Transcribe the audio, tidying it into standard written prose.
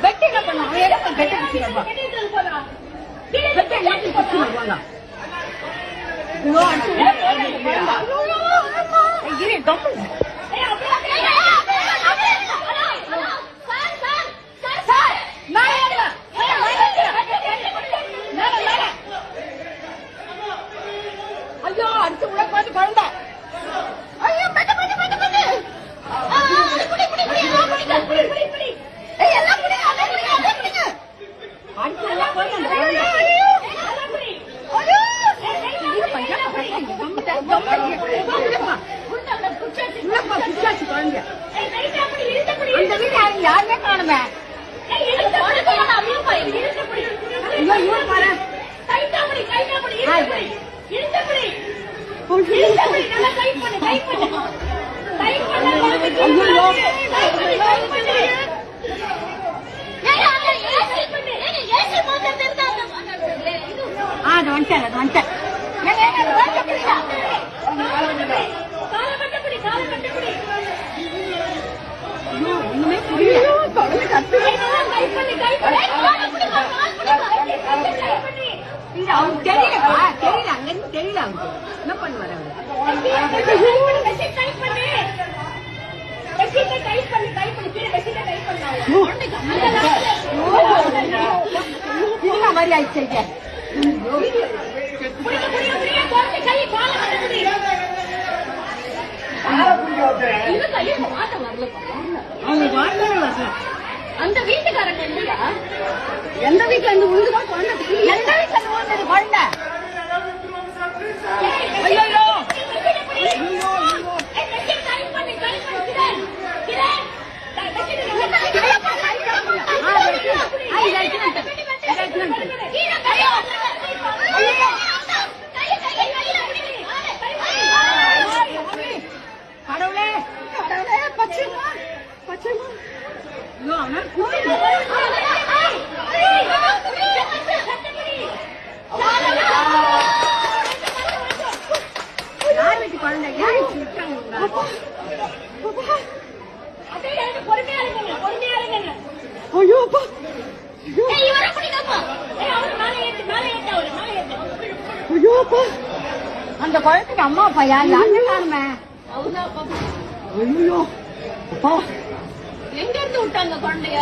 Bed என்ன பண்ணுவாங்க? ஐயோ அடிச்சு உள்ள பார்த்து குழந்தை. ஐயோ பெட்டு பெட்டு பெட்டு பெட்டு. புடி புடி புடி எல்லாம் புடி புடி புடி. ஏய் எல்லாம் புடி அத புடி அத புடிங்க. அடிச்சு உள்ள போய் அந்த குழந்தை. ஐயோ எல்லாம் புடி. ஐயோ இது பையா கம்மா. உள்ள குச்சாச்சு குழந்தை. ஏய் ரைட்டா புடி இழுத்து புடி. அந்த வீட்ல யாருமே காணோமே. ஏய் இழுத்து புடி போடா அப்படியே போய் இழுத்து புடி. ஐயோ இவன் பாரு. ரைட்டா புடி இழுத்து புடி. இழுத்து புடி. இழுத்து புடி நல்லா டைட் பண்ணு டைட் பண்ணு. டைட் பண்ணு. ஐயோ டைட் பண்ணு டைட் பண்ணு. ஏய் அங்க ஏசி பண்ணு. ஏசி மோட்டர் இருந்தாங்க. அது வந்துட்டேன். ஏய் வாங்க புடிடா. கால கட்ட புடி கால கட்ட புடி. ஐயோ இன்னுமே புரியல. தொடல கட்டு. டைட் பண்ணு டைட் பண்ணு. கால புடி கால் புடி டைட் பண்ணு. இங்க அவங்க தெரியல அங்க இருந்து தெரியல அவங்க என்ன பண்ணுவாரு மாதிரி ஆயிடுச்சு அந்த வீட்டுக்காரங்க எந்த வீட்டுல இருந்து உழுதுதான் குழந்தை எந்த வீட்டுல இருந்து உழுந்தது குழந்தை ஐயோ கடவுளே பச்சைமா அந்த குழந்தைக்கு அம்மா அப்பா யாருமே காணுமே எங்க இருந்து விட்டாங்க குழந்தைய?